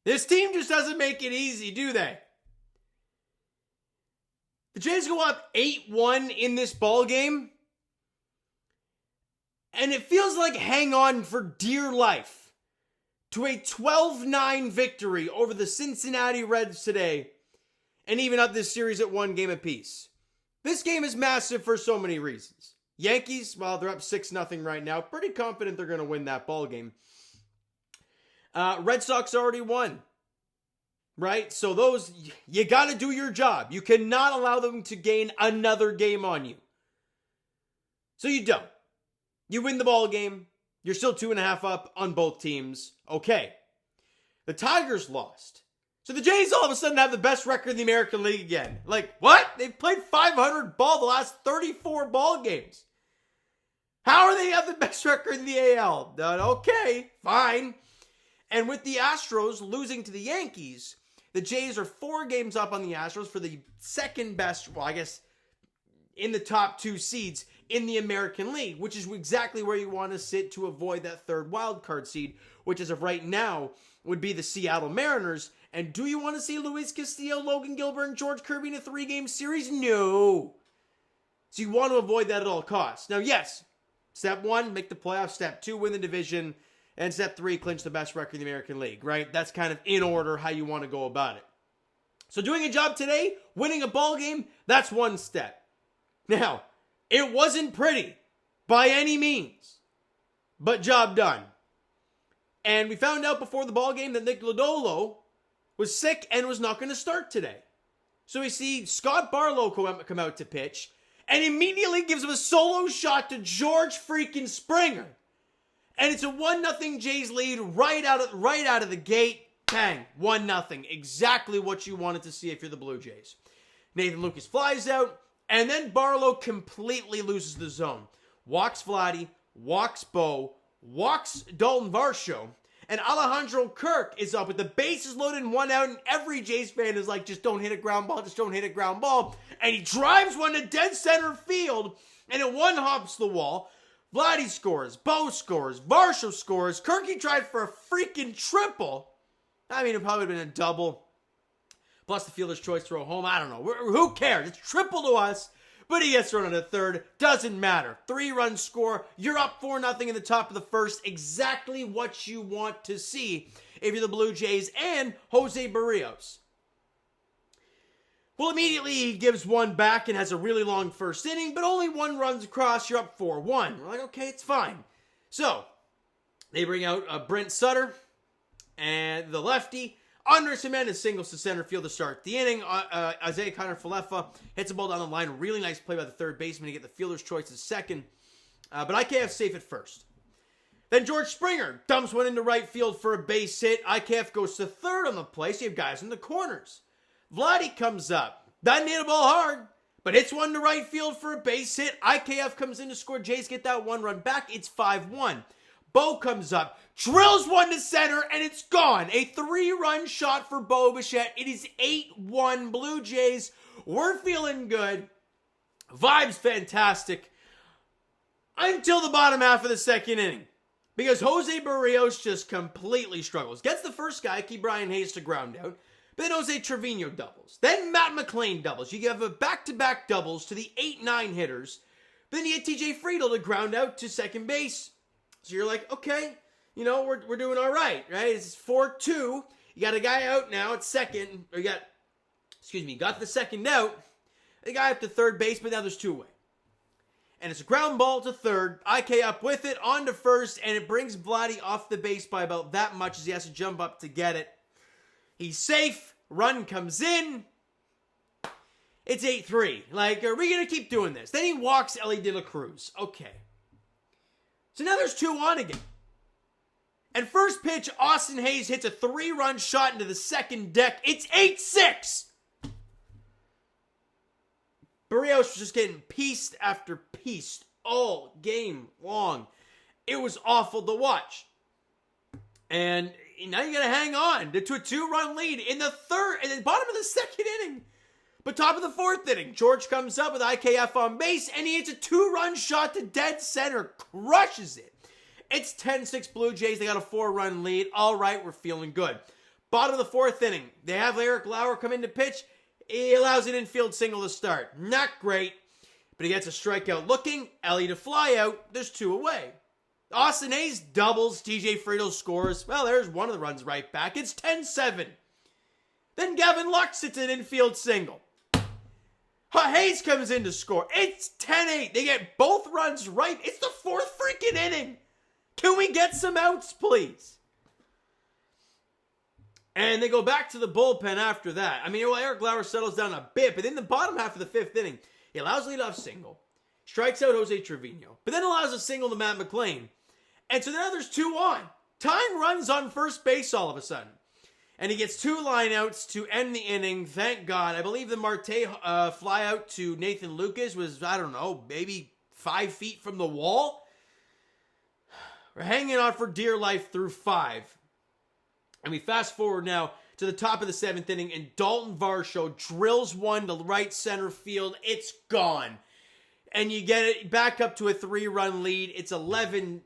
This team just doesn't make it easy, do they? The Jays go up 8-1 in this ball game, and it feels like hang on for dear life to a 12-9 victory over the Cincinnati Reds today, and even up this series at 1 game apiece. This game is massive for so many reasons. Yankees, well, they're up 6-0 right now. Pretty confident they're going to win that ball game. Red Sox already won. Right? So those, you got to do your job. You cannot allow them to gain another game on you. So you don't. You win the ball game. You're still 2.5 up on both teams. Okay. The Tigers lost. So the Jays all of a sudden have the best record in the American League again. Like, what? They've played 500 ball the last 34 ball games. How are they have the best record in the AL? Okay, fine. And with the Astros losing to the Yankees, the Jays are 4 games up on the Astros for the second best, well, I guess, in the top 2 seeds in the American League, which is exactly where you want to sit to avoid that third wild card seed, which as of right now would be the Seattle Mariners. And do you want to see Luis Castillo, Logan Gilbert, and George Kirby in a 3-game series? No. So you want to avoid that at all costs. Now, yes, step 1, make the playoffs. Step 2, win the division. And step 3, clinch the best record in the American League, right? That's kind of in order how you want to go about it. So doing a job today, winning a ball game, that's one step. Now, it wasn't pretty by any means, but job done. And we found out before the ball game that Nick Lodolo was sick and was not going to start today. So we see Scott Barlow come out to pitch and immediately gives him a solo shot to George freaking Springer. And it's a 1-0 Jays lead right out of the gate. Bang, 1-0. Exactly what you wanted to see if you're the Blue Jays. Nathan Lucas flies out, and then Barlow completely loses the zone. Walks Vladdy, walks Bo, walks Dalton Varsho, and Alejandro Kirk is up with the bases loaded and 1 out, and every Jays fan is like, just don't hit a ground ball, just don't hit a ground ball. And he drives one to dead center field, and it one-hops the wall. Vladdy scores, Bo scores, Varsho scores, Kirky tried for a freaking triple. I mean, it probably would have been a double. Plus the fielder's choice throw home. I don't know. Who cares? It's triple to us. But he gets thrown on a third. Doesn't matter. 3-run score. You're up 4-0 in the top of the first. Exactly what you want to see if you're the Blue Jays and Jose Berrios. Well, immediately he gives one back and has a really long first inning, but only 1 runs across. You're up 4-1. We're like, okay, it's fine. So, they bring out Brent Sutter and the lefty. Andres Jimenez singles to center field to start the inning. Isaiah Kiner-Falefa hits a ball down the line. Really nice play by the third baseman to get the fielder's choice at second. But IKF safe at first. Then George Springer dumps one into right field for a base hit. IKF goes to third on the play, so you have guys in the corners. Vladdy comes up. Doesn't hit a ball hard, but hits one to right field for a base hit. IKF comes in to score. Jays get that 1 run back. It's 5-1. Bo comes up, drills one to center, and it's gone. A 3-run shot for Bo Bichette. It is 8-1 Blue Jays. We're feeling good. Vibes fantastic. Until the bottom half of the second inning. Because Jose Berrios just completely struggles. Gets the first guy, Key Brian Hayes, to ground out. Then Jose Trevino doubles. Then Matt McClain doubles. You have a back-to-back doubles to the 8-9 hitters. Then you get TJ Friedel to ground out to second base. So you're like, okay, you know, we're doing all right? It's 4-2. You got a guy out now at second. Or got the second out. The guy up to third base, but now there's 2 away. And it's a ground ball to third. IK up with it, on to first, and it brings Vladdy off the base by about that much as he has to jump up to get it. He's safe. Run comes in. It's 8-3. Like, are we going to keep doing this? Then he walks Ellie De La Cruz. Okay. So now there's 2 on again. And first pitch, Austin Hayes hits a 3-run shot into the second deck. It's 8-6. Berrios was just getting pieced after pieced all game long. It was awful to watch. And now you got to hang on to a 2-run lead in the bottom of the second inning. But top of the fourth inning, George comes up with IKF on base, and he hits a 2-run shot to dead center. Crushes it. It's 10-6 Blue Jays. They got a 4-run lead. All right, we're feeling good. Bottom of the fourth inning, they have Eric Lauer come in to pitch. He allows an infield single to start. Not great, but he gets a strikeout looking. Ellie to fly out. There's 2 away. Austin Hayes doubles. TJ Friedel scores. Well, there's one of the runs right back. It's 10-7. Then Gavin Lux hits an infield single. Hayes comes in to score. It's 10-8. They get both runs right. It's the 4th freaking inning. Can we get some outs, please? And they go back to the bullpen after that. I mean, well, Eric Lauer settles down a bit, but in the bottom half of the 5th inning, he allows a leadoff single, strikes out Jose Trevino, but then allows a single to Matt McLain. And so now there's 2 on. Tying runs on first base all of a sudden. And he gets 2 lineouts to end the inning. Thank God. I believe the Marte fly out to Nathan Lucas was, I don't know, maybe 5 feet from the wall. We're hanging on for dear life through 5. And we fast forward now to the top of the 7th inning, and Dalton Varsho drills one to right center field. It's gone. And you get it back up to a 3-run lead. It's 11-7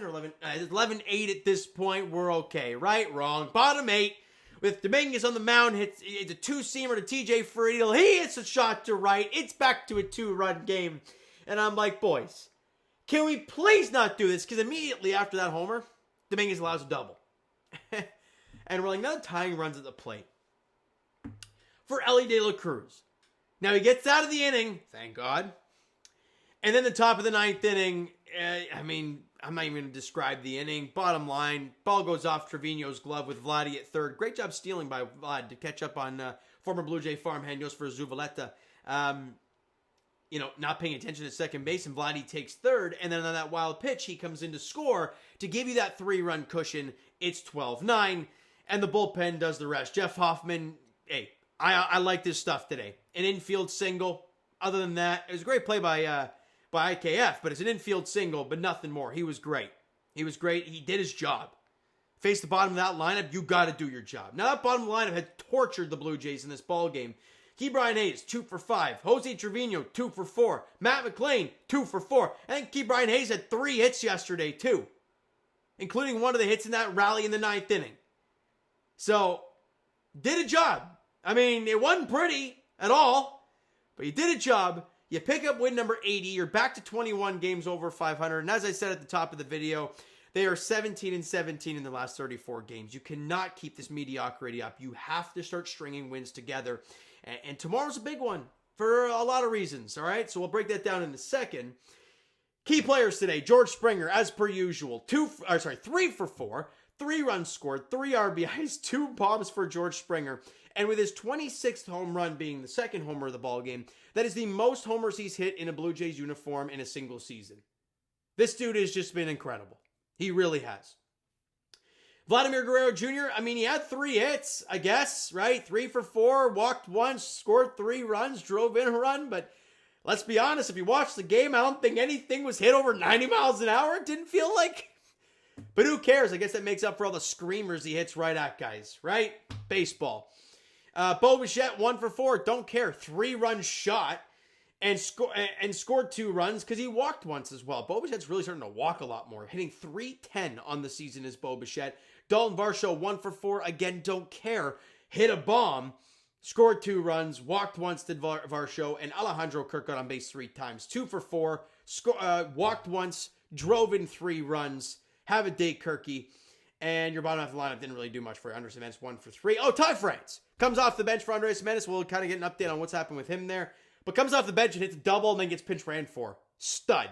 or 11-8 at this point. We're okay. Right? Wrong. Bottom 8 with Dominguez on the mound. It's a 2-seamer to TJ Friedel. He hits a shot to right. It's back to a 2-run game. And I'm like, boys, can we please not do this? Because immediately after that homer, Dominguez allows a double. And we're like, now tying runs at the plate for Ellie De La Cruz. Now he gets out of the inning, thank God. And then the top of the 9th inning, I mean, I'm not even going to describe the inning. Bottom line, ball goes off Trevino's glove with Vladdy at third. Great job stealing by Vlad to catch up on former Blue Jay farmhand Josfer Zuvaleta. Not paying attention to second base, and Vladdy takes third. And then on that wild pitch, he comes in to score to give you that 3-run cushion. It's 12-9, and the bullpen does the rest. Jeff Hoffman, hey, I like this stuff today. An infield single. Other than that, it was a great play by IKF, but it's an infield single, but nothing more. He was great. He did his job. Face the bottom of that lineup, you got to do your job. Now, that bottom lineup had tortured the Blue Jays in this ball game. Ke'Bryan Hayes, 2 for 5. Jose Trevino, 2 for 4. Matt McLain, 2 for 4. I think Ke'Bryan Hayes had 3 hits yesterday, too, including one of the hits in that rally in the 9th inning. So, did a job. I mean, it wasn't pretty at all, but you did a job. You pick up win number 80. You're back to 21 games over 500. And as I said at the top of the video, they are 17-17 in the last 34 games. You cannot keep this mediocrity up. You have to start stringing wins together. And tomorrow's a big one for a lot of reasons, all right? So we'll break that down in a second. Key players today, George Springer, as per usual, 3 for 4, 3 runs scored, 3 RBIs, 2 bombs for George Springer. And with his 26th home run being the second homer of the ballgame, that is the most homers he's hit in a Blue Jays uniform in a single season. This dude has just been incredible. He really has. Vladimir Guerrero Jr., I mean, he had 3 hits, I guess, right? 3 for 4, walked once, scored 3 runs, drove in a run. But let's be honest, if you watch the game, I don't think anything was hit over 90 miles an hour. It didn't feel like. But who cares? I guess that makes up for all the screamers he hits right at guys, right? Baseball. Bo Bichette, 1 for 4, don't care. 3-run shot and scored 2 runs because he walked once as well. Bo Bichette's really starting to walk a lot more, hitting .310 on the season is Bo Bichette. Dalton Varsho, 1 for 4, again, don't care. Hit a bomb, scored 2 runs, walked once to Varsho, and Alejandro Kirk got on base 3 times. 2 for 4, walked once, drove in 3 runs. Have a day, Kirky. And your bottom half of the lineup didn't really do much for you. Andres Jimenez, 1 for 3. Oh, Ty France comes off the bench for Andres Jimenez. We'll kind of get an update on what's happened with him there. But comes off the bench and hits a double and then gets pinch ran for. Stud.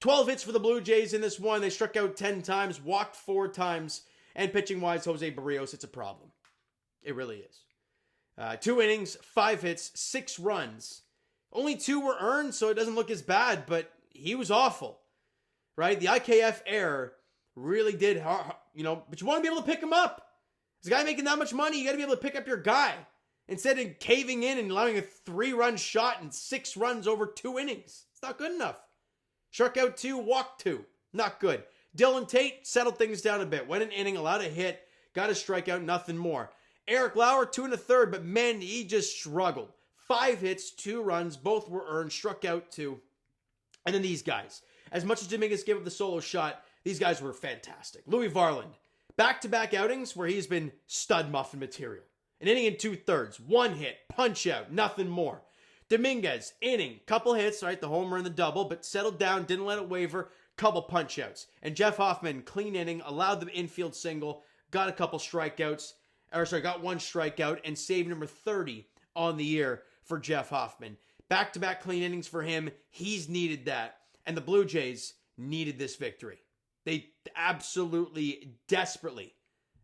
12 hits for the Blue Jays in this one. They struck out 10 times, walked 4 times. And pitching-wise, Jose Berrios, it's a problem. It really is. 2 innings, 5 hits, 6 runs. Only 2 were earned, so it doesn't look as bad, but he was awful. Right? The IKF error really did, but you want to be able to pick him up. As a guy making that much money, you got to be able to pick up your guy. Instead of caving in and allowing a 3-run shot and 6 runs over 2 innings. It's not good enough. Struck out 2, walked 2. Not good. Dylan Tate settled things down a bit. Went an inning, allowed a hit, got a strikeout, nothing more. Eric Lauer, 2 1/3, but man, he just struggled. 5 hits, 2 runs, both were earned, struck out 2. And then these guys. As much as Dominguez gave up the solo shot, these guys were fantastic. Louis Varland Back-to-back outings where he's been stud muffin material. An inning and 2/3, 1 hit, punch out, nothing more. Dominguez, inning, couple hits, right, the homer and the double, but settled down, didn't let it waver, couple punch outs. And Jeff Hoffman, clean inning, allowed the infield single, got a couple strikeouts, got 1 strikeout, and save number 30 on the year for Jeff Hoffman. Back-to-back clean innings for him. He's needed that. And the Blue Jays needed this victory. They absolutely, desperately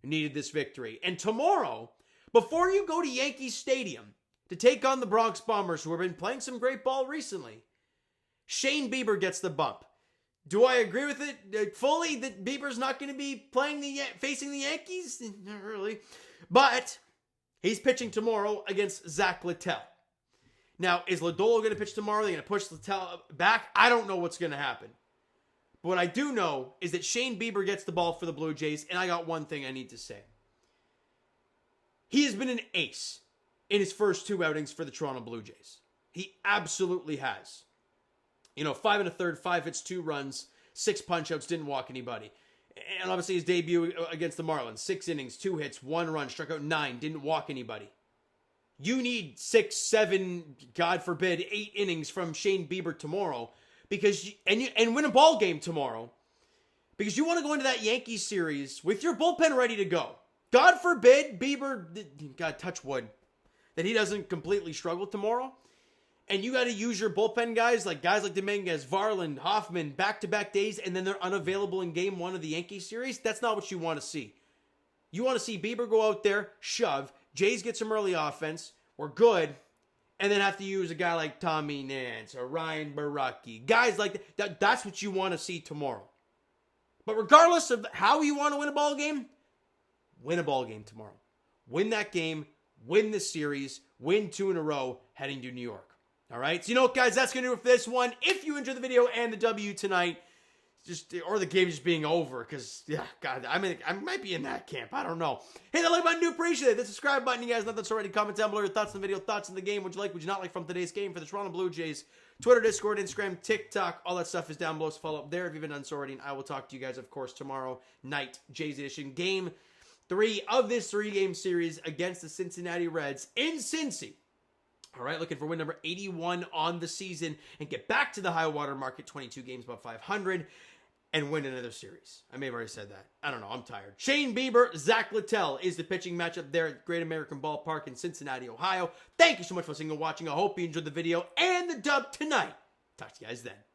needed this victory. And tomorrow, before you go to Yankee Stadium to take on the Bronx Bombers, who have been playing some great ball recently, Shane Bieber gets the bump. Do I agree with it fully that Bieber's not going to be facing the Yankees? Not really. But he's pitching tomorrow against Zach Littell. Now, is Lodolo going to pitch tomorrow? Are they going to push Littell back? I don't know what's going to happen. But what I do know is that Shane Bieber gets the ball for the Blue Jays, and I got one thing I need to say. He has been an ace in his first 2 outings for the Toronto Blue Jays. He absolutely has. 5 1/3, 5 hits, 2 runs, 6 punch-outs, didn't walk anybody. And obviously his debut against the Marlins, 6 innings, 2 hits, 1 run, struck out 9, didn't walk anybody. You need 6, 7, God forbid, 8 innings from Shane Bieber tomorrow and win a ball game tomorrow because you want to go into that Yankees series with your bullpen ready to go. God forbid Bieber, God touch wood, that he doesn't completely struggle tomorrow. And you got to use your bullpen guys like Dominguez, Varland, Hoffman, back-to-back days, and then they're unavailable in game 1 of the Yankees series. That's not what you want to see. You want to see Bieber go out there, shove, Jays get some early offense, we're good, and then have to use a guy like Tommy Nance or Ryan Baraki. Guys like that, that's what you want to see tomorrow. But regardless of how you want to win a ball game, win a ball game tomorrow. Win that game, win this series, win 2 in a row heading to New York. All right, so guys, that's going to do it for this one. If you enjoyed the video and the W tonight, or the game just being over, because, yeah, God, I might be in that camp. I don't know. Hit that like button, do appreciate it. The subscribe button, you guys know that's already. Comment down below your thoughts on the video, thoughts on the game. Would you like, would you not like from today's game for the Toronto Blue Jays? Twitter, Discord, Instagram, TikTok, all that stuff is down below, so follow up there if you've been done so already. And I will talk to you guys, of course, tomorrow night, Jays Edition, Game 3 of this 3-game series against the Cincinnati Reds in Cincy. All right, looking for win number 81 on the season and get back to the high water mark at 22 games above 500 and win another series. I may have already said that. I don't know. I'm tired. Shane Bieber, Zach Littell is the pitching matchup there at Great American Ballpark in Cincinnati, Ohio. Thank you so much for listening and watching. I hope you enjoyed the video and the dub tonight. Talk to you guys then.